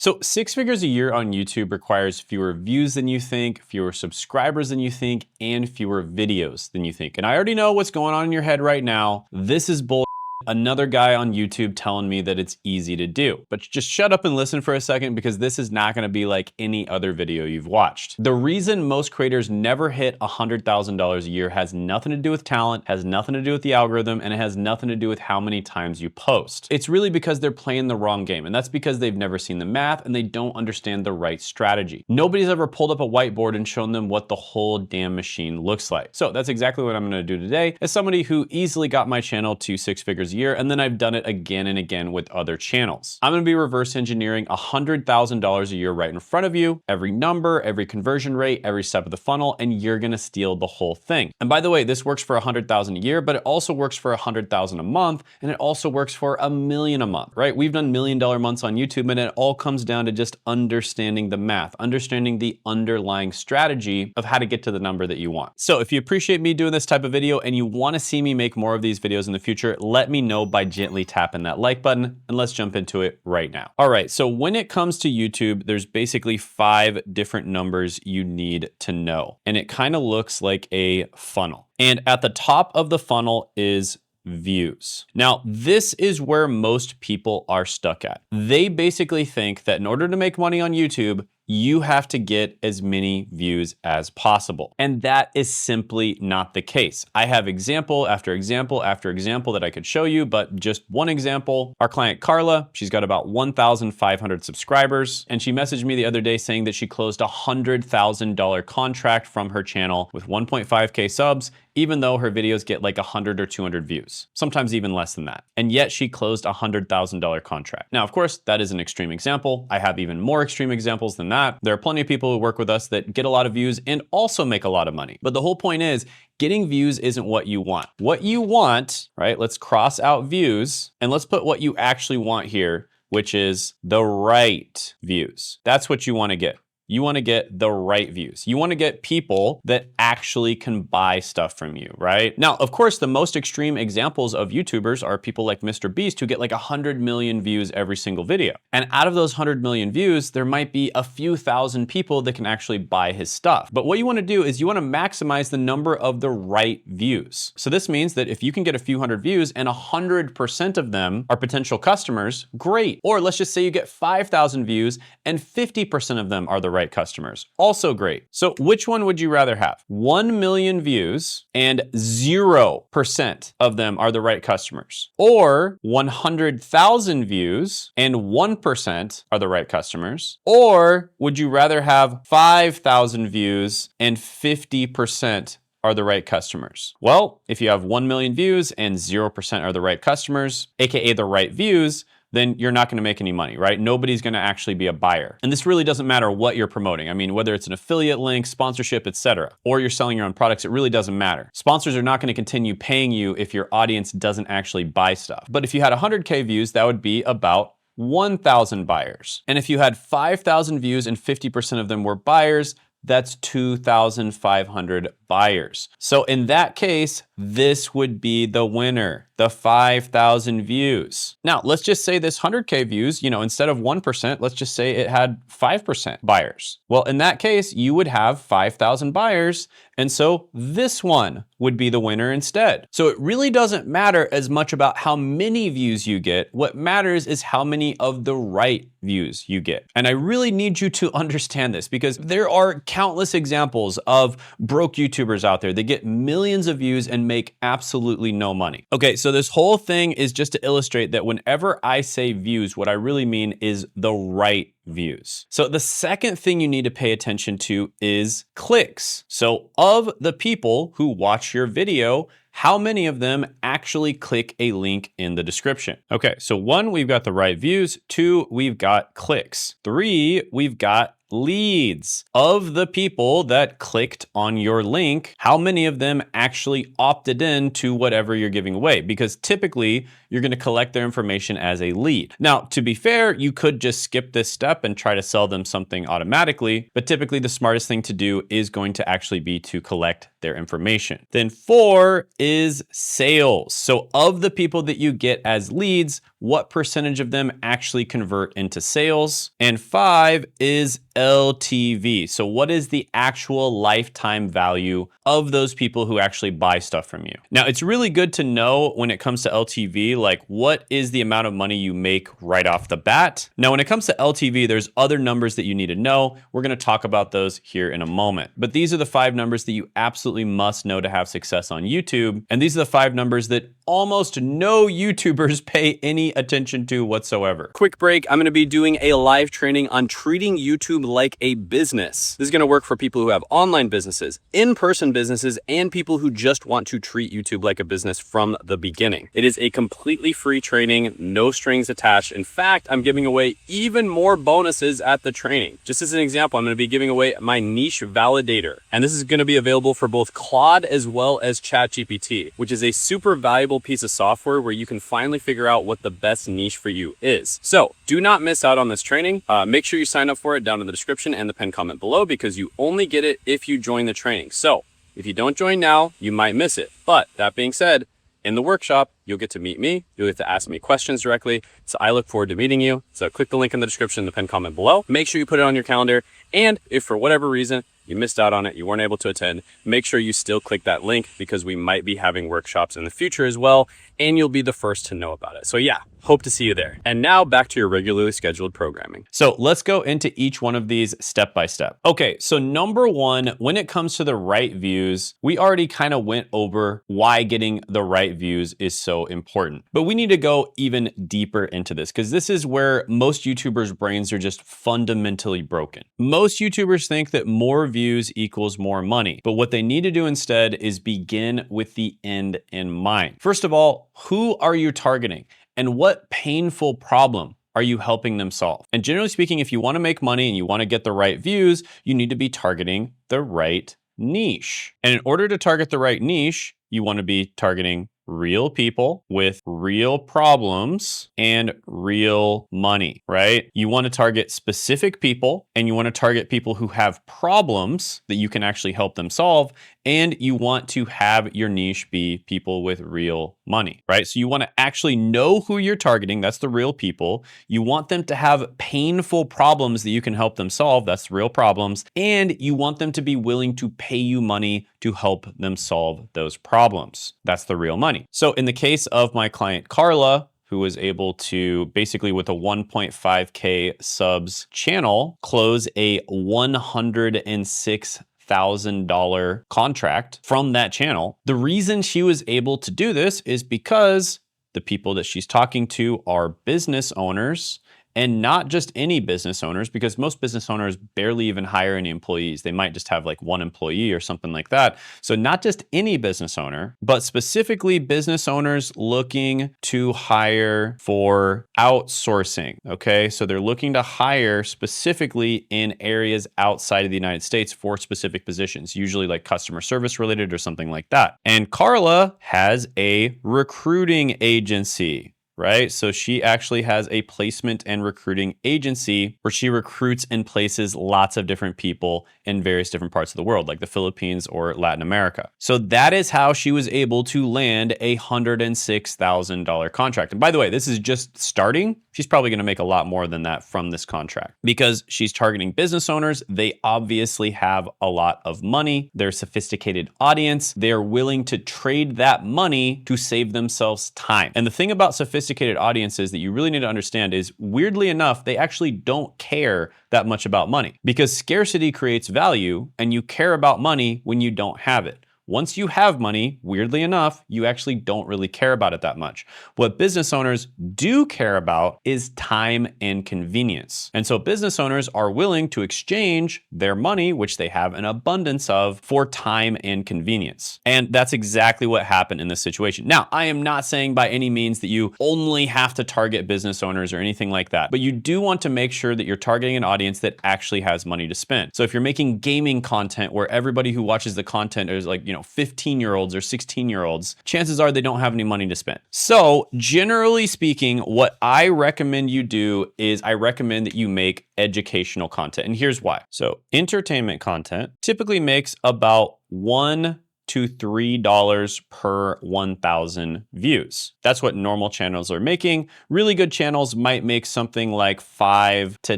So 6 figures a year on YouTube requires fewer views than you think, fewer subscribers than you think, and fewer videos than you think. And I already know what's going on in your head right now. This is bull. Another guy on YouTube telling me that it's easy to do. But just shut up and listen for a second, because this is not gonna be like any other video you've watched. The reason most creators never hit $100,000 a year has nothing to do with talent, has nothing to do with the algorithm, and it has nothing to do with how many times you post. It's really because they're playing the wrong game, and that's because they've never seen the math and they don't understand the right strategy. Nobody's ever pulled up a whiteboard and shown them what the whole damn machine looks like. So that's exactly what I'm gonna do today, as somebody who easily got my channel to 6 figures a year, and then I've done it again and again with other channels. I'm gonna be reverse engineering $100,000 a year right in front of you, every number, every conversion rate, every step of the funnel, and you're gonna steal the whole thing. And by the way, this works for 100,000 a year, but it also works for 100,000 a month, and it also works for $1 million a month, right? We've done $1 million months on YouTube, and it all comes down to just understanding the math, understanding the underlying strategy of how to get to the number that you want. So if you appreciate me doing this type of video and you wanna see me make more of these videos in the future, let me know by gently tapping that like button, and let's jump into it right now. All right, so when it comes to YouTube, there's basically 5 different numbers you need to know, and it kind of looks like a funnel. And at the top of the funnel is views. Now, this is where most people are stuck at. They basically think that in order to make money on YouTube, you have to get as many views as possible. And that is simply not the case. I have example after example after example that I could show you, but just one example, our client Carla, she's got about 1,500 subscribers, and she messaged me the other day saying that she closed a $100,000 contract from her channel with 1.5K subs, even though her videos get like 100 or 200 views, sometimes even less than that. And yet she closed a $100,000 contract. Now, of course, that is an extreme example. I have even more extreme examples than that. There are plenty of people who work with us that get a lot of views and also make a lot of money. But the whole point is, getting views isn't what you want. What you want, right? Let's cross out views and let's put what you actually want here, which is the right views. That's what you want to get. You want to get the right views. You want to get people that actually can buy stuff from you, right? Now, of course, the most extreme examples of YouTubers are people like Mr. Beast, who get like 100 million views every single video. And out of those 100 million views, there might be a few thousand people that can actually buy his stuff. But what you want to do is you want to maximize the number of the right views. So this means that if you can get a few hundred views and 100% of them are potential customers, great. Or let's just say you get 5,000 views and 50% of them are the right customers. Also great. So which one would you rather have? 1 million views and 0% of them are the right customers, or 100,000 views and 1% are the right customers? Or would you rather have 5,000 views and 50% are the right customers? Well, if you have 1 million views and 0% are the right customers, AKA the right views, then you're not gonna make any money, right? Nobody's gonna actually be a buyer. And this really doesn't matter what you're promoting. I mean, whether it's an affiliate link, sponsorship, etc., or you're selling your own products, it really doesn't matter. Sponsors are not gonna continue paying you if your audience doesn't actually buy stuff. But if you had 100K views, that would be about 1,000 buyers. And if you had 5,000 views and 50% of them were buyers, that's 2,500 buyers. So in that case, this would be the winner, the 5,000 views. Now, let's just say this 100K views, instead of 1%, let's just say it had 5% buyers. Well, in that case, you would have 5,000 buyers, and so this one would be the winner instead. So it really doesn't matter as much about how many views you get. What matters is how many of the right views you get. And I really need you to understand this, because there are countless examples of broke YouTubers out there that get millions of views and make absolutely no money. Okay, so this whole thing is just to illustrate that whenever I say views, what I really mean is the right views. So the second thing you need to pay attention to is clicks. So of the people who watch your video, how many of them actually click a link in the description? Okay, so 1, we've got the right views. 2, we've got clicks. 3, we've got leads. Of the people that clicked on your link, how many of them actually opted in to whatever you're giving away? Because typically you're going to collect their information as a lead. Now, to be fair, you could just skip this step and try to sell them something automatically, but typically the smartest thing to do is going to actually be to collect their information. Then 4 is sales. So of the people that you get as leads, what percentage of them actually convert into sales? And 5 is LTV. So what is the actual lifetime value of those people who actually buy stuff from you? Now, it's really good to know when it comes to LTV, like what is the amount of money you make right off the bat? Now, when it comes to LTV, there's other numbers that you need to know. We're going to talk about those here in a moment. But these are the 5 numbers that you absolutely must know to have success on YouTube. And these are the 5 numbers that almost no YouTubers pay any attention to whatsoever. Quick break. I'm going to be doing a live training on treating YouTube like a business. This is going to work for people who have online businesses, in-person businesses, and people who just want to treat YouTube like a business from the beginning. It is a completely free training, no strings attached. In fact, I'm giving away even more bonuses at the training. Just as an example, I'm going to be giving away my niche validator. And this is going to be available for both Claude as well as ChatGPT, which is a super valuable piece of software where you can finally figure out what the best niche for you is. So do not miss out on this training. Make sure you sign up for it down in the description and the pinned comment below, because you only get it if you join the training. So if you don't join now, you might miss it. But that being said, in the workshop, you'll get to meet me. You'll get to ask me questions directly. So I look forward to meeting you. So click the link in the description, the pinned comment below. Make sure you put it on your calendar. And if for whatever reason you missed out on it, you weren't able to attend, make sure you still click that link, because we might be having workshops in the future as well, and you'll be the first to know about it. So yeah, hope to see you there. And now back to your regularly scheduled programming. So let's go into each one of these step by step. Okay, so number 1, when it comes to the right views, we already kind of went over why getting the right views is so important. But we need to go even deeper into this, because this is where most YouTubers' brains are just fundamentally broken. Most YouTubers think that more views equals more money, but what they need to do instead is begin with the end in mind. First of all, who are you targeting? And what painful problem are you helping them solve? And generally speaking, if you want to make money and you want to get the right views, you need to be targeting the right niche. And in order to target the right niche, you want to be targeting real people with real problems and real money, right? You want to target specific people, and you want to target people who have problems that you can actually help them solve. And you want to have your niche be people with real money, right? So you want to actually know who you're targeting. That's the real people. You want them to have painful problems that you can help them solve. That's real problems. And you want them to be willing to pay you money to help them solve those problems. That's the real money. So in the case of my client, Carla, who was able to basically with a 1.5K subs channel, close a $106,000 contract from that channel. The reason she was able to do this is because the people that she's talking to are business owners, and not just any business owners, because most business owners barely even hire any employees. They might just have like 1 employee or something like that. So not just any business owner, but specifically business owners looking to hire for outsourcing, okay? So they're looking to hire specifically in areas outside of the United States for specific positions, usually like customer service related or something like that. And Carla has a recruiting agency, right? So she actually has a placement and recruiting agency where she recruits and places lots of different people in various different parts of the world, like the Philippines or Latin America. So that is how she was able to land a $106,000 contract. And by the way, this is just starting. She's probably going to make a lot more than that from this contract, because she's targeting business owners. They obviously have a lot of money. They're a sophisticated audience. They are willing to trade that money to save themselves time. And the thing about sophisticated audiences that you really need to understand is, weirdly enough, they actually don't care that much about money, because scarcity creates value, and you care about money when you don't have it. Once you have money, weirdly enough, you actually don't really care about it that much. What business owners do care about is time and convenience. And so business owners are willing to exchange their money, which they have an abundance of, for time and convenience. And that's exactly what happened in this situation. Now, I am not saying by any means that you only have to target business owners or anything like that, but you do want to make sure that you're targeting an audience that actually has money to spend. So if you're making gaming content where everybody who watches the content is like, 15-year-olds or 16-year-olds, chances are they don't have any money to spend. So generally speaking, what I recommend you do is I recommend that you make educational content. And here's why. So entertainment content typically makes about $1 to $3 per 1,000 views. That's what normal channels are making. Really good channels might make something like $5 to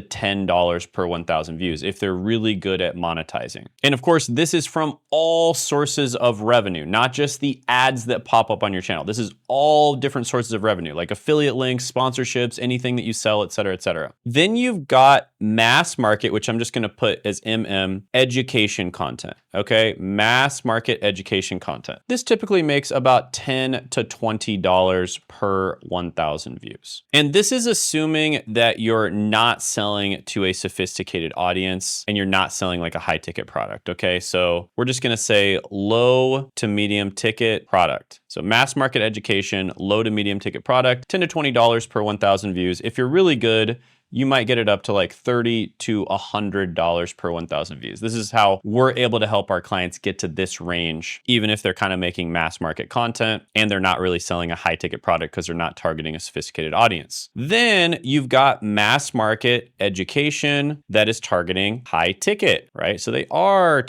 $10 per 1,000 views if they're really good at monetizing. And of course, this is from all sources of revenue, not just the ads that pop up on your channel. This is all different sources of revenue, like affiliate links, sponsorships, anything that you sell, et cetera, et cetera. Then you've got mass market, which I'm just gonna put as education content, okay? Mass market education content. This typically makes about $10 to $20 per 1,000 views. And this is assuming that you're not selling to a sophisticated audience and you're not selling like a high ticket product, okay? So we're just gonna say low to medium ticket product. So mass market education, low to medium ticket product, $10 to $20 per 1,000 views. If you're really good, you might get it up to like $30 to $100 per 1,000 views. This is how we're able to help our clients get to this range, even if they're kind of making mass market content and they're not really selling a high ticket product because they're not targeting a sophisticated audience. Then you've got mass market education that is targeting high ticket, right? So they are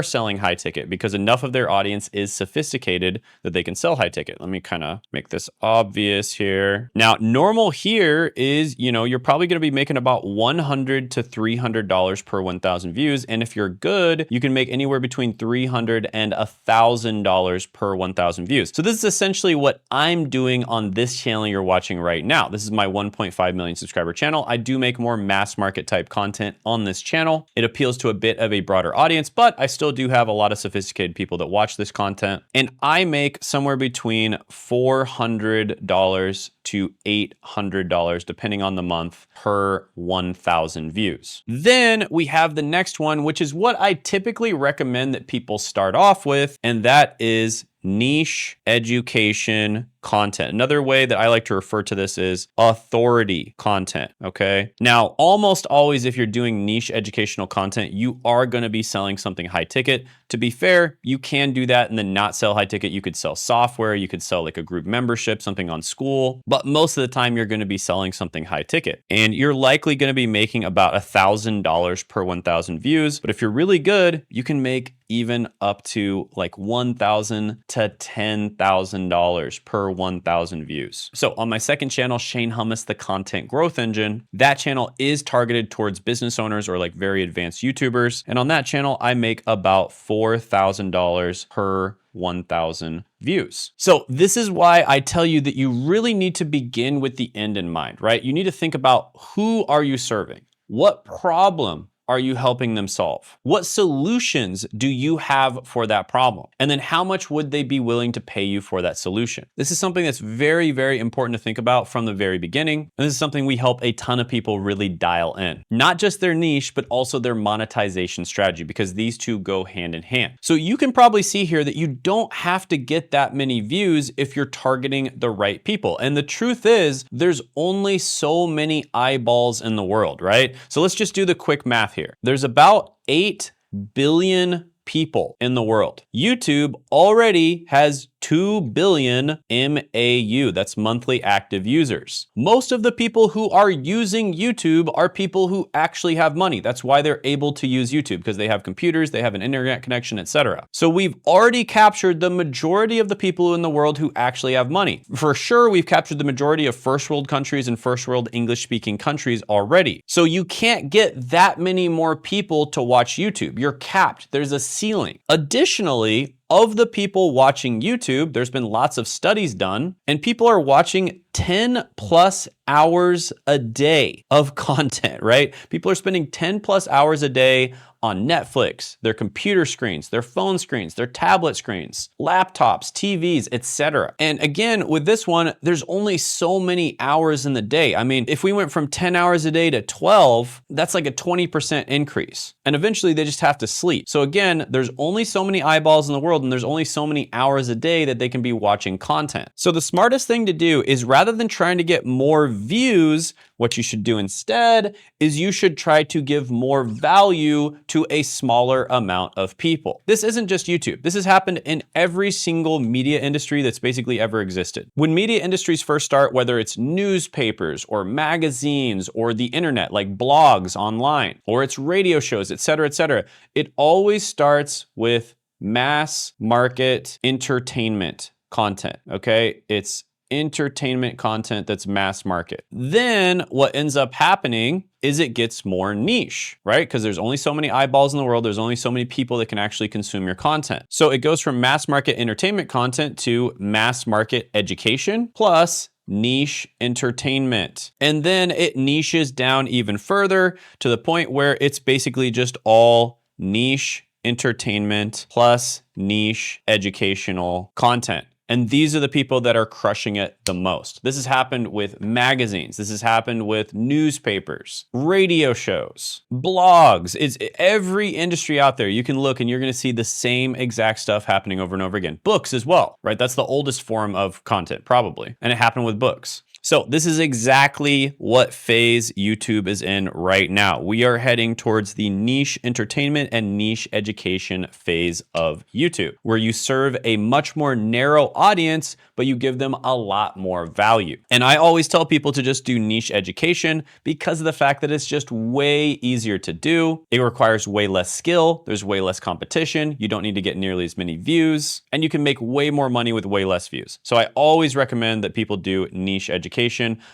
selling high ticket because enough of their audience is sophisticated that they can sell high ticket. Let me kind of make this obvious here. Now, normal here is, you're probably going to be making about $100 to $300 per 1,000 views. And if you're good, you can make anywhere between $300 and $1,000 per 1,000 views. So this is essentially what I'm doing on this channel you're watching right now. This is my 1.5 million subscriber channel. I do make more mass market type content on this channel. It appeals to a bit of a broader audience, but I still do have a lot of sophisticated people that watch this content. And I make somewhere between $400 to $800, depending on the month, per 1,000 views. Then we have the next one, which is what I typically recommend that people start off with, and that is niche education content. Another way that I like to refer to this is authority content, okay? Now, almost always if you're doing niche educational content, you are gonna be selling something high ticket. To be fair, you can do that and then not sell high ticket. You could sell software, you could sell like a group membership, something on school, but most of the time you're gonna be selling something high ticket. And you're likely gonna be making about $1,000 per 1,000 views. But if you're really good, you can make even up to like $1,000 to $10,000 per 1,000 views. So on my second channel, Shane Hummus, the content growth engine, that channel is targeted towards business owners or like very advanced YouTubers. And on that channel, I make about $4,000 per 1,000 views. So this is why I tell you that you really need to begin with the end in mind, right? You need to think about who are you serving? What problem are you helping them solve? What solutions do you have for that problem? And then how much would they be willing to pay you for that solution? This is something that's very, very important to think about from the very beginning. And this is something we help a ton of people really dial in. Not just their niche, but also their monetization strategy, because these two go hand in hand. So you can probably see here that you don't have to get that many views if you're targeting the right people. And the truth is, there's only so many eyeballs in the world, right? So let's just do the quick math here. There's about 8 billion people in the world. YouTube already has 2 billion MAU, that's monthly active users. Most of the people who are using YouTube are people who actually have money. That's why they're able to use YouTube, because they have computers, they have an internet connection, etc. So we've already captured the majority of the people in the world who actually have money. For sure, we've captured the majority of first world countries and first world English speaking countries already. So you can't get that many more people to watch YouTube. You're capped. There's a ceiling. Additionally, of the people watching YouTube, there's been lots of studies done, and people are watching 10 plus hours a day of content, right? People are spending 10 plus hours a day on Netflix, their computer screens, their phone screens, their tablet screens, laptops, TVs, etc. And again, with this one, there's only so many hours in the day. I mean, if we went from 10 hours a day to 12, that's like a 20% increase. And eventually they just have to sleep. So again, there's only so many eyeballs in the world and there's only so many hours a day that they can be watching content. So the smartest thing to do is, rather than trying to get more views, what you should do instead is you should try to give more value to a smaller amount of people. This isn't just YouTube. This has happened in every single media industry that's basically ever existed. When media industries first start, whether it's newspapers or magazines or the internet, like blogs online, or it's radio shows, etc., it always starts with mass market entertainment content, okay? It's entertainment content that's mass market. Then what ends up happening is it gets more niche, right? Because there's only so many eyeballs in the world. There's only so many people that can actually consume your content. So it goes from mass market entertainment content to mass market education plus niche entertainment. And then it niches down even further to the point where it's basically just all niche entertainment plus niche educational content. And these are the people that are crushing it the most. This has happened with magazines. This has happened with newspapers, radio shows, blogs. It's every industry out there. You can look and you're going to see the same exact stuff happening over and over again. Books as well, right? That's the oldest form of content probably. And it happened with books. So this is exactly what phase YouTube is in right now. We are heading towards the niche entertainment and niche education phase of YouTube, where you serve a much more narrow audience, but you give them a lot more value. And I always tell people to just do niche education because of the fact that it's just way easier to do. It requires way less skill. There's way less competition. You don't need to get nearly as many views, and you can make way more money with way less views. So I always recommend that people do niche education.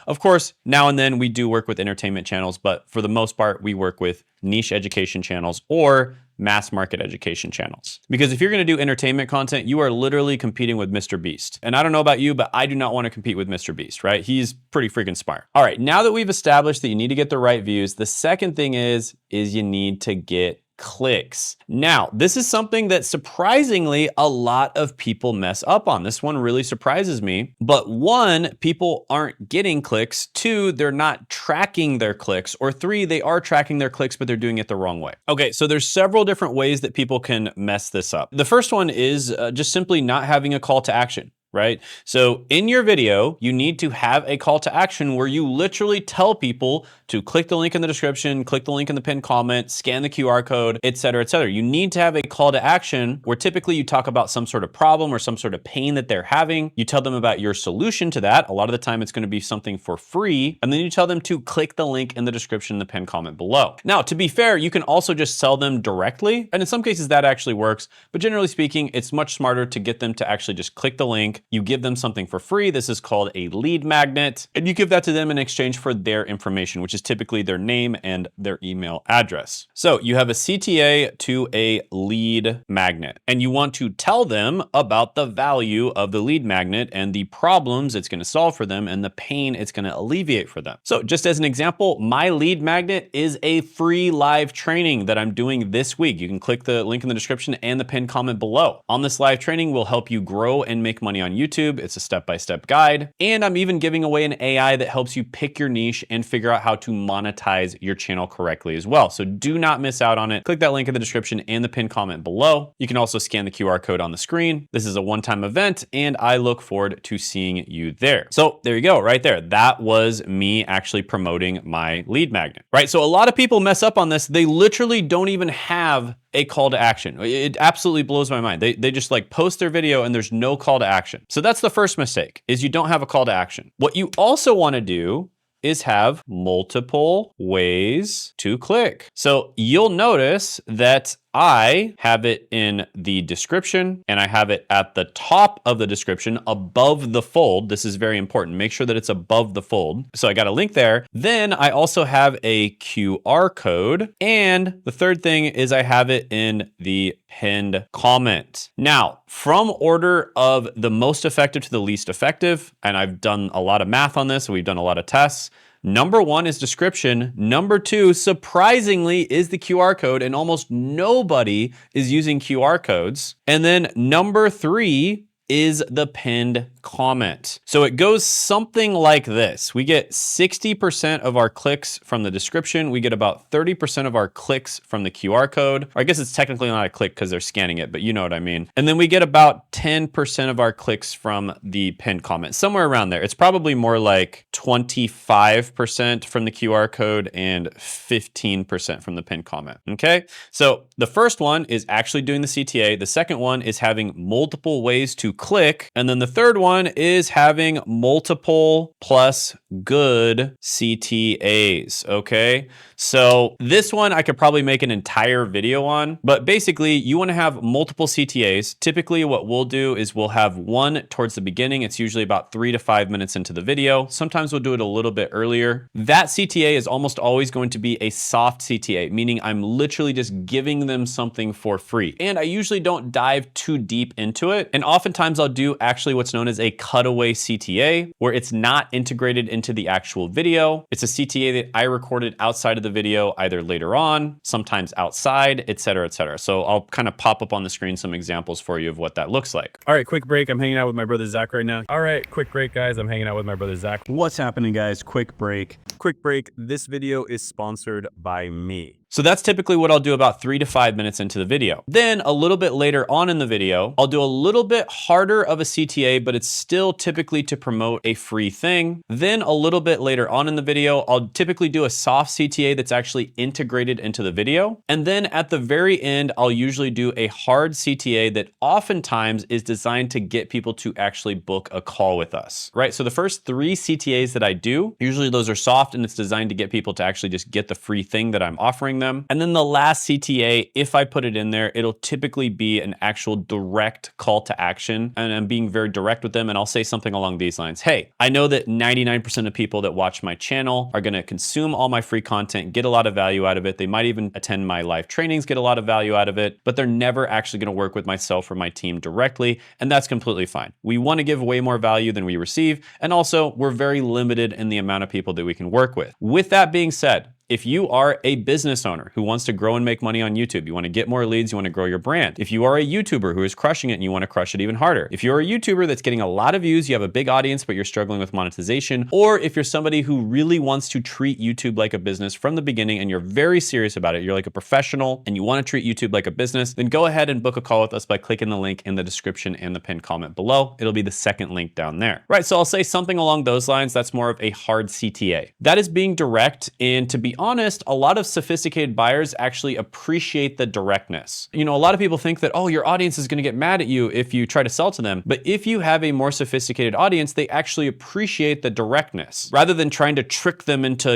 Of course, now and then we do work with entertainment channels, but for the most part, we work with niche education channels or mass market education channels. Because if you're going to do entertainment content, you are literally competing with Mr. Beast. And I don't know about you, but I do not want to compete with Mr. Beast, right? He's pretty freaking smart. All right, now that we've established that you need to get the right views, the second thing is you need to get clicks. Now, this is something that surprisingly a lot of people mess up on. This one really surprises me. But one, people aren't getting clicks. Two, they're not tracking their clicks. Or three, they are tracking their clicks, but they're doing it the wrong way. Okay, so there's several different ways that people can mess this up. The first one is just simply not having a call to action. Right? So in your video, you need to have a call to action where you literally tell people to click the link in the description, click the link in the pinned comment, scan the QR code, etc., etc. You need to have a call to action where typically you talk about some sort of problem or some sort of pain that they're having. You tell them about your solution to that. A lot of the time it's going to be something for free. And then you tell them to click the link in the description in the pinned comment below. Now, to be fair, you can also just sell them directly. And in some cases that actually works. But generally speaking, it's much smarter to get them to actually just click the link. You give them something for free. This is called a lead magnet. And you give that to them in exchange for their information, which is typically their name and their email address. So you have a CTA to a lead magnet, and you want to tell them about the value of the lead magnet and the problems it's going to solve for them and the pain it's going to alleviate for them. So just as an example, my lead magnet is a free live training that I'm doing this week. You can click the link in the description and the pinned comment below. On this live training, we'll help you grow and make money on YouTube. It's a step-by-step guide. And I'm even giving away an AI that helps you pick your niche and figure out how to monetize your channel correctly as well. So do not miss out on it. Click that link in the description and the pinned comment below. You can also scan the QR code on the screen. This is a one-time event, and I look forward to seeing you there. So there you go, right there. That was me actually promoting my lead magnet, right? So a lot of people mess up on this. They literally don't even have a call to action. It absolutely blows my mind. They just like post their video and there's no call to action. So that's the first mistake, is you don't have a call to action. What you also want to do is have multiple ways to click. So you'll notice that I have it in the description and I have it at the top of the description above the fold. This is very important. Make sure that it's above the fold. So I got a link there. Then I also have a QR code. And the third thing is I have it in the pinned comment. Now, from order of the most effective to the least effective, and I've done a lot of math on this, and we've done a lot of tests. Number 1 is description. Number 2, surprisingly, is the QR code, and almost nobody is using QR codes. And then number 3 is the pinned comment. So it goes something like this. We get 60% of our clicks from the description. We get about 30% of our clicks from the QR code. Or I guess it's technically not a click because they're scanning it, but you know what I mean. And then we get about 10% of our clicks from the pinned comment, somewhere around there. It's probably more like 25% from the QR code and 15% from the pinned comment, okay? So the first one is actually doing the CTA. The second one is having multiple ways to click. And then the third one is having multiple plus good CTAs, okay? So this one I could probably make an entire video on, but basically you want to have multiple CTAs. Typically what we'll do is we'll have one towards the beginning. It's usually about 3 to 5 minutes into the video. Sometimes we'll do it a little bit earlier. That CTA is almost always going to be a soft CTA, meaning I'm literally just giving them something for free. And I usually don't dive too deep into it. And oftentimes I'll do actually what's known as a cutaway CTA, where it's not integrated into the actual video. It's a CTA that I recorded outside of the video, either later on, sometimes outside, et cetera, et cetera. So I'll kind of pop up on the screen some examples for you of what that looks like. All right, quick break. I'm hanging out with my brother Zach right now. All right, quick break, guys. I'm hanging out with my brother Zach. What's happening, guys? Quick break. Quick break. This video is sponsored by me. So that's typically what I'll do about 3 to 5 minutes into the video. Then a little bit later on in the video, I'll do a little bit harder of a CTA, but it's still typically to promote a free thing. Then a little bit later on in the video, I'll typically do a soft CTA that's actually integrated into the video. And then at the very end, I'll usually do a hard CTA that oftentimes is designed to get people to actually book a call with us, right? So the first 3 CTAs that I do, usually those are soft and it's designed to get people to actually just get the free thing that I'm offering them. And then the last CTA, if I put it in there, it'll typically be an actual direct call to action. And I'm being very direct with them. And I'll say something along these lines. Hey, I know that 99% of people that watch my channel are going to consume all my free content, get a lot of value out of it. They might even attend my live trainings, get a lot of value out of it, but they're never actually going to work with myself or my team directly. And that's completely fine. We want to give way more value than we receive. And also we're very limited in the amount of people that we can work with. With that being said, if you are a business owner who wants to grow and make money on YouTube, you want to get more leads, you want to grow your brand. If you are a YouTuber who is crushing it and you want to crush it even harder. If you're a YouTuber that's getting a lot of views, you have a big audience, but you're struggling with monetization. Or if you're somebody who really wants to treat YouTube like a business from the beginning and you're very serious about it, you're like a professional and you want to treat YouTube like a business, then go ahead and book a call with us by clicking the link in the description and the pinned comment below. It'll be the second link down there. Right, so I'll say something along those lines. That's more of a hard CTA. That is being direct, and to be honest, a lot of sophisticated buyers actually appreciate the directness. You know, a lot of people think that, oh, your audience is going to get mad at you if you try to sell to them. But if you have a more sophisticated audience, they actually appreciate the directness rather than trying to trick them into,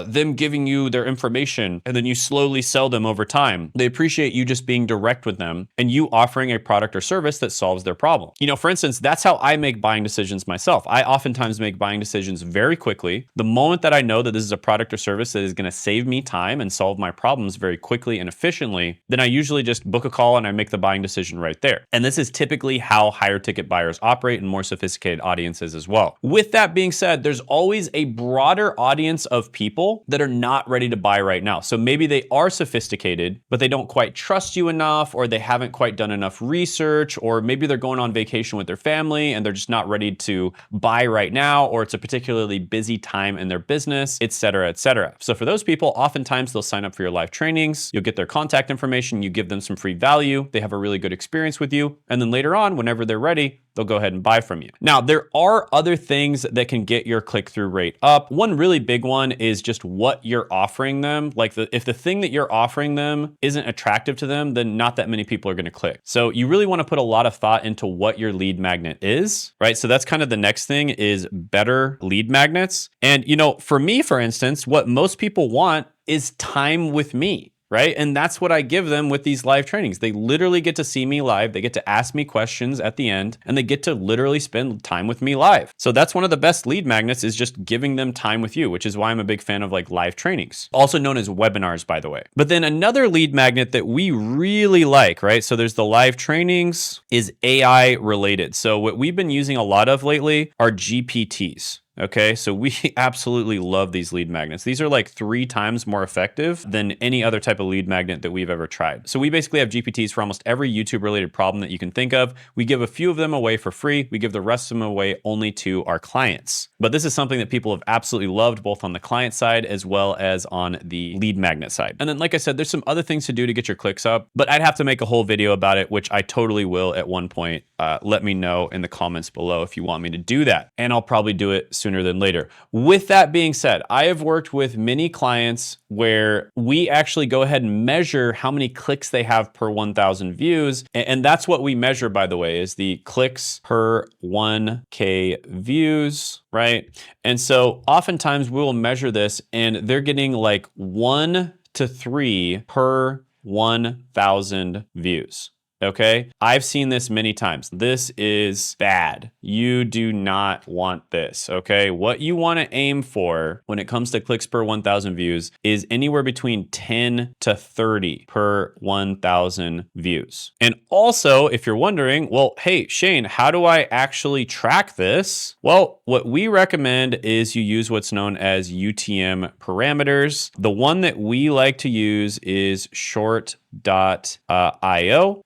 them giving you their information and then you slowly sell them over time. They appreciate you just being direct with them and you offering a product or service that solves their problem. You know, for instance, that's how I make buying decisions myself. I oftentimes make buying decisions very quickly. The moment that I know that this is a product or service that is going to save me time and solve my problems very quickly and efficiently, then I usually just book a call and I make the buying decision right there. And this is typically how higher ticket buyers operate and more sophisticated audiences as well. With that being said, there's always a broader audience of people that are not ready to buy right now. So maybe they are sophisticated, but they don't quite trust you enough, or they haven't quite done enough research, or maybe they're going on vacation with their family and they're just not ready to buy right now, or it's a particularly busy time in their business, et cetera, et cetera. So for those people, oftentimes they'll sign up for your live trainings, you'll get their contact information, you give them some free value, they have a really good experience with you, and then later on, whenever they're ready, they'll go ahead and buy from you. Now, there are other things that can get your click-through rate up. One really big one is just what you're offering them. Like if the thing that you're offering them isn't attractive to them, then not that many people are gonna click. So you really wanna put a lot of thought into what your lead magnet is, right? So that's kind of the next thing, is better lead magnets. And for me, for instance, what most people want is time with me. right? And that's what I give them with these live trainings. They literally get to see me live. They get to ask me questions at the end, and they get to literally spend time with me live. So that's one of the best lead magnets, is just giving them time with you, which is why I'm a big fan of like live trainings, also known as webinars, by the way. But then another lead magnet that we really like, right? So there's the live trainings, is AI related. So what we've been using a lot of lately are GPTs. Okay, so we absolutely love these lead magnets. These are like 3 times more effective than any other type of lead magnet that we've ever tried. So we basically have GPTs for almost every YouTube related problem that you can think of. We give a few of them away for free. We give the rest of them away only to our clients. But this is something that people have absolutely loved, both on the client side as well as on the lead magnet side. And then, like I said, there's some other things to do to get your clicks up, but I'd have to make a whole video about it, which I totally will at one point. Let me know in the comments below if you want me to do that. And I'll probably do it sooner than later. With that being said, I have worked with many clients where we actually go ahead and measure how many clicks they have per 1,000 views. And that's what we measure, by the way, is the clicks per 1K views, right? And so oftentimes we will measure this and they're getting like 1 to 3 per 1,000 views. Okay, I've seen this many times. This is bad. You do not want this, okay? What you want to aim for when it comes to clicks per 1,000 views is anywhere between 10 to 30 per 1,000 views. And also, if you're wondering, well, hey, Shane, how do I actually track this? Well, what we recommend is you use what's known as UTM parameters. The one that we like to use is short.io,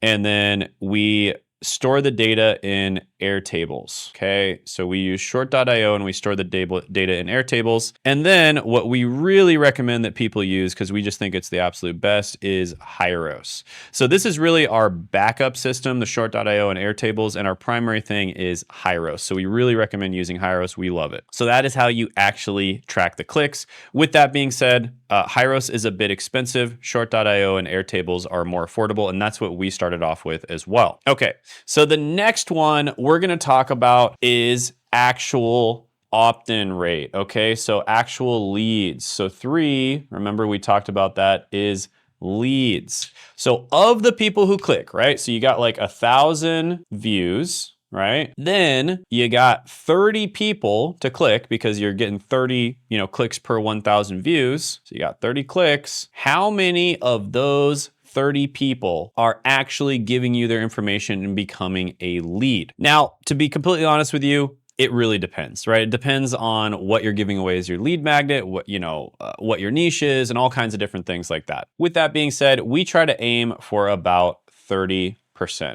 and then we store the data in Airtables. Okay, so we use short.io and we store the data in Airtables. And then what we really recommend that people use, because we just think it's the absolute best, is Hyros. So this is really our backup system, the short.io and Airtables, and our primary thing is Hyros. So we really recommend using Hyros. We love it. So that is how you actually track the clicks. With that being said, Hyros is a bit expensive. Short.io and Airtables are more affordable, and that's what we started off with as well. Okay, so the next one we're going to talk about is actual opt-in rate. Okay, so actual leads. So 3, remember we talked about that, is leads. So of the people who click, right? So you got like 1,000 views, right? Then you got 30 people to click because you're getting 30, clicks per 1,000 views. So you got 30 clicks. How many of those 30 people are actually giving you their information and becoming a lead? Now, to be completely honest with you, it really depends, right? It depends on what you're giving away as your lead magnet, what your niche is, and all kinds of different things like that. With that being said, we try to aim for about 30%.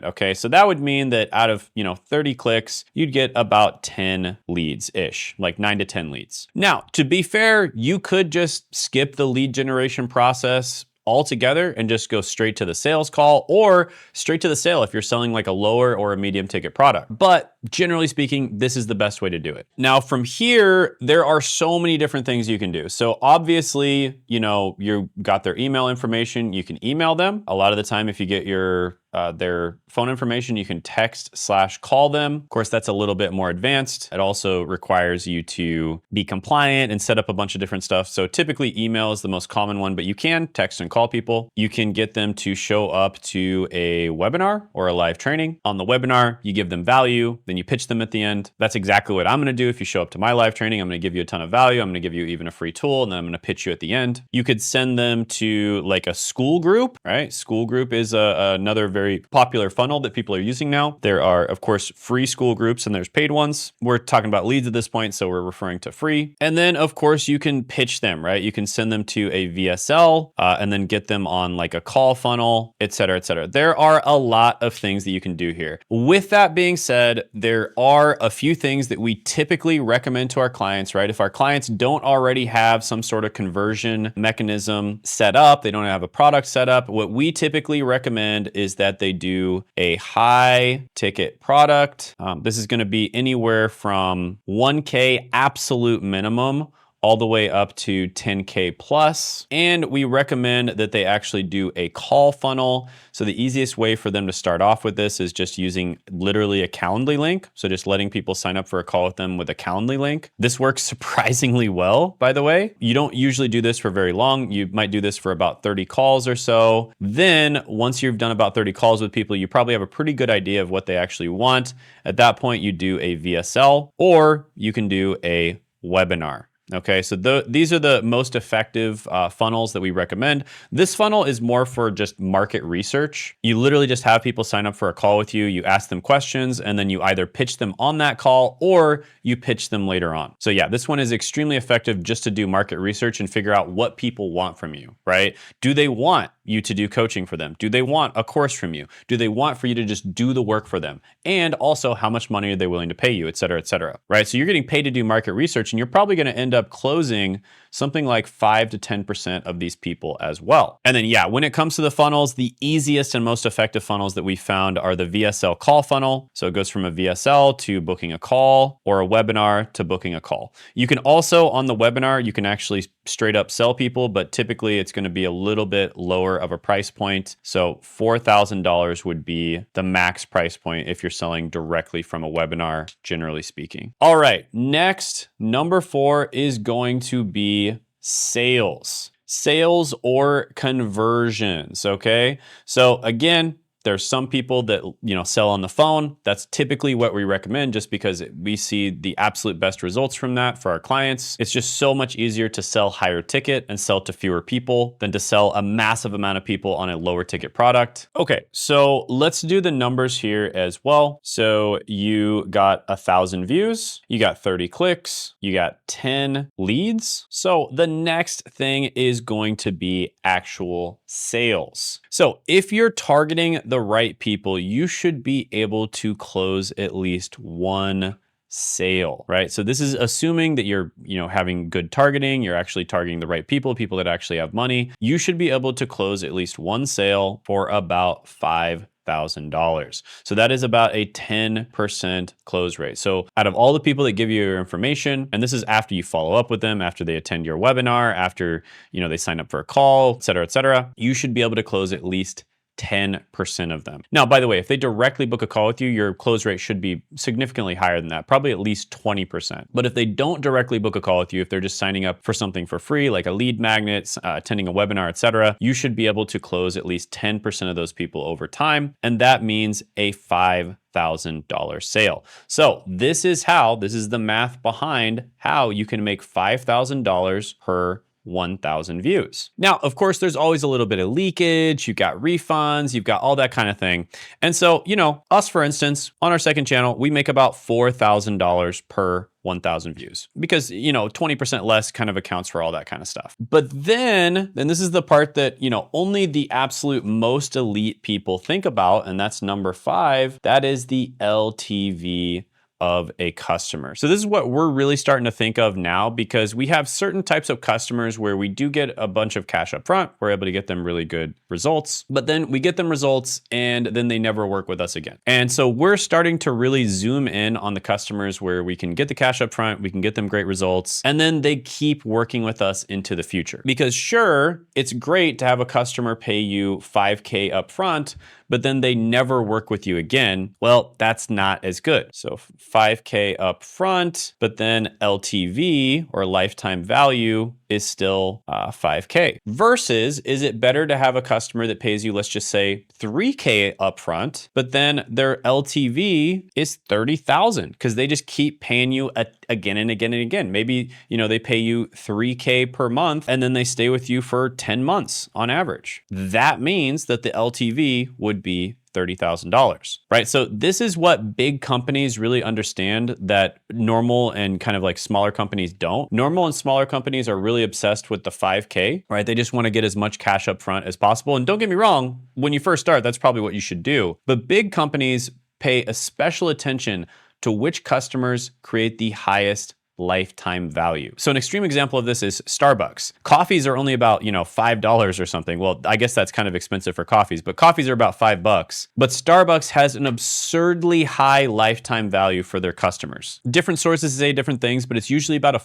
Okay, so that would mean that out of 30 clicks, you'd get about 10 leads-ish, like 9 to 10 leads. Now, to be fair, you could just skip the lead generation process altogether and just go straight to the sales call, or straight to the sale if you're selling like a lower or a medium ticket product. But generally speaking, this is the best way to do it. Now from here, there are so many different things you can do. So obviously, you got their email information, you can email them. A lot of the time, if you get their phone information, you can text/call them. Of course, that's a little bit more advanced. It also requires you to be compliant and set up a bunch of different stuff. So typically email is the most common one, but you can text and call people. You can get them to show up to a webinar or a live training. On the webinar, you give them value, then you pitch them at the end. That's exactly what I'm gonna do. If you show up to my live training, I'm gonna give you a ton of value. I'm gonna give you even a free tool, and then I'm gonna pitch you at the end. You could send them to like a school group, right? School group is another very popular funnel that people are using now. There are, of course, free school groups and there's paid ones. We're talking about leads at this point, so we're referring to free. And then, of course, you can pitch them, right? You can send them to a VSL and then get them on like a call funnel, et cetera, et cetera. There are a lot of things that you can do here. With that being said, there are a few things that we typically recommend to our clients, right? If our clients don't already have some sort of conversion mechanism set up, they don't have a product set up, what we typically recommend is that they do a high ticket product. This is going to be anywhere from 1K absolute minimum all the way up to 10K plus. And we recommend that they actually do a call funnel. So the easiest way for them to start off with this is just using literally a Calendly link. So just letting people sign up for a call with them with a Calendly link. This works surprisingly well, by the way. You don't usually do this for very long. You might do this for about 30 calls or so. Then once you've done about 30 calls with people, you probably have a pretty good idea of what they actually want. At that point, you do a VSL or you can do a webinar. Okay, so these are the most effective funnels that we recommend. This funnel is more for just market research. You literally just have people sign up for a call with you, you ask them questions, and then you either pitch them on that call or you pitch them later on. So yeah, this one is extremely effective just to do market research and figure out what people want from you, right? Do they want you to do coaching for them? Do they want a course from you? Do they want for you to just do the work for them? And also, how much money are they willing to pay you, et cetera, right? So you're getting paid to do market research, and you're probably going to end up closing something like 5 to 10% of these people as well. And then yeah, when it comes to the funnels, the easiest and most effective funnels that we found are the VSL call funnel. So it goes from a VSL to booking a call or a webinar to booking a call. You can also, on the webinar, you can actually straight up sell people, but typically it's going to be a little bit lower of a price point. So $4,000 would be the max price point if you're selling directly from a webinar, generally speaking. All right, next, number 4 is going to be sales. Sales or conversions, okay? So again, there's some people that, sell on the phone. That's typically what we recommend just because we see the absolute best results from that for our clients. It's just so much easier to sell higher ticket and sell to fewer people than to sell a massive amount of people on a lower ticket product. Okay, so let's do the numbers here as well. So you got 1,000 views, you got 30 clicks, you got 10 leads. So the next thing is going to be actual sales. So if you're targeting the right people, you should be able to close at least one sale, right? So this is assuming that you're, having good targeting, you're actually targeting the right people that actually have money. You should be able to close at least one sale for about $5,000. So that is about a 10% close rate. So out of all the people that give you your information, and this is after you follow up with them, after they attend your webinar, after, they sign up for a call, et cetera, you should be able to close at least 10% of them. Now, by the way, if they directly book a call with you, your close rate should be significantly higher than that, probably at least 20%. But if they don't directly book a call with you, if they're just signing up for something for free, like a lead magnet, attending a webinar, etc., you should be able to close at least 10% of those people over time. And that means a $5,000 sale. So this is the math behind how you can make $5,000 per 1,000 views. Now, of course, there's always a little bit of leakage. You've got refunds, you've got all that kind of thing. And so, us, for instance, on our second channel, we make about $4,000 per 1,000 views because, 20% less kind of accounts for all that kind of stuff. But then this is the part that, only the absolute most elite people think about. And that's number 5. That is the LTV of a customer. So this is what we're really starting to think of now because we have certain types of customers where we do get a bunch of cash up front. We're able to get them really good results, but then we get them results and then they never work with us again. And so we're starting to really zoom in on the customers where we can get the cash up front, we can get them great results, and then they keep working with us into the future. Because sure, it's great to have a customer pay you $5K up front, but then they never work with you again. Well, that's not as good. So $5K up front, but then LTV or lifetime value is still $5K. Versus, is it better to have a customer that pays you, let's just say $3K up front, but then their LTV is $30,000 because they just keep paying you again and again and again. Maybe, they pay you $3K per month and then they stay with you for 10 months on average. That means that the LTV would be $30,000, right? So this is what big companies really understand that normal and kind of like smaller companies don't. Normal and smaller companies are really obsessed with the 5K, right? They just want to get as much cash up front as possible. And don't get me wrong, when you first start, that's probably what you should do. But big companies pay a special attention to which customers create the highest lifetime value. So an extreme example of this is Starbucks. Coffees are only about, $5 or something. Well, I guess that's kind of expensive for coffees, but coffees are about $5. But Starbucks has an absurdly high lifetime value for their customers. Different sources say different things, but it's usually about a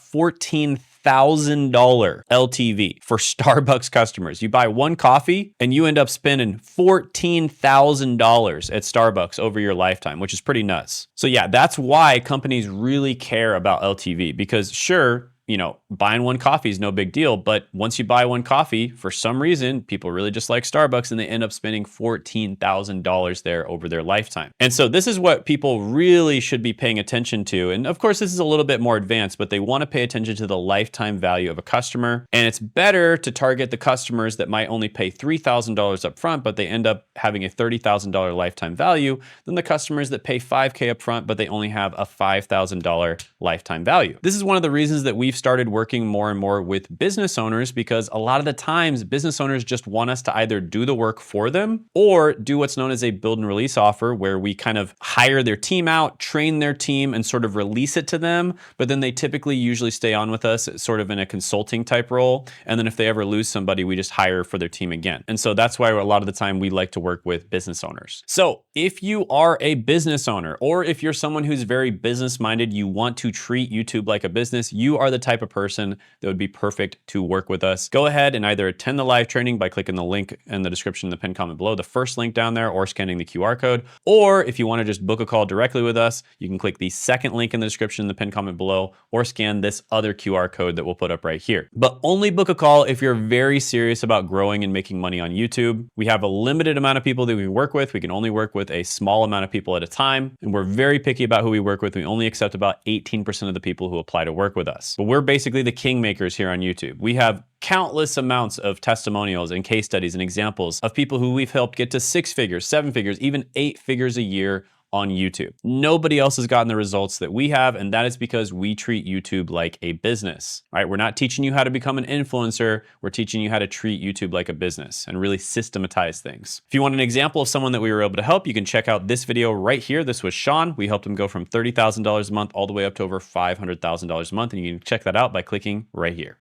LTV for Starbucks customers. You buy one coffee and you end up spending $14,000 at Starbucks over your lifetime, which is pretty nuts. So yeah, that's why companies really care about LTV, because sure, you know, buying one coffee is no big deal. But once you buy one coffee, for some reason, people really just like Starbucks and they end up spending $14,000 there over their lifetime. And so this is what people really should be paying attention to. And of course, this is a little bit more advanced, but they want to pay attention to the lifetime value of a customer. And it's better to target the customers that might only pay $3,000 up front, but they end up having a $30,000 lifetime value, than the customers that pay $5,000 up front, but they only have a $5,000 lifetime value. This is one of the reasons that we've started working more and more with business owners, because a lot of the times business owners just want us to either do the work for them or do what's known as a build and release offer, where we kind of hire their team out, train their team, and sort of release it to them. But then they typically usually stay on with us sort of in a consulting type role. And then if they ever lose somebody, we just hire for their team again. And so that's why a lot of the time we like to work with business owners. So if you are a business owner, or if you're someone who's very business minded, you want to treat YouTube like a business, you are the type of person that would be perfect to work with us. Go ahead and either attend the live training by clicking the link in the description in the pinned comment below, the first link down there, or scanning the QR code. Or if you want to just book a call directly with us, you can click the second link in the description in the pinned comment below, or scan this other QR code that we'll put up right here. But only book a call if you're very serious about growing and making money on YouTube. We have a limited amount of people that we work with. We can only work with a small amount of people at a time, and we're very picky about who we work with. We only accept about 18% of the people who apply to work with us. But we're basically the kingmakers here on YouTube. We have countless amounts of testimonials and case studies and examples of people who we've helped get to 6 figures, 7 figures, even 8 figures a year on YouTube. Nobody else has gotten the results that we have, and that is because we treat YouTube like a business. All right, we're not teaching you how to become an influencer. We're teaching you how to treat YouTube like a business and really systematize things. If you want an example of someone that we were able to help, you can check out this video right here. This was Sean. We helped him go from $30,000 a month all the way up to over $500,000 a month, and you can check that out by clicking right here.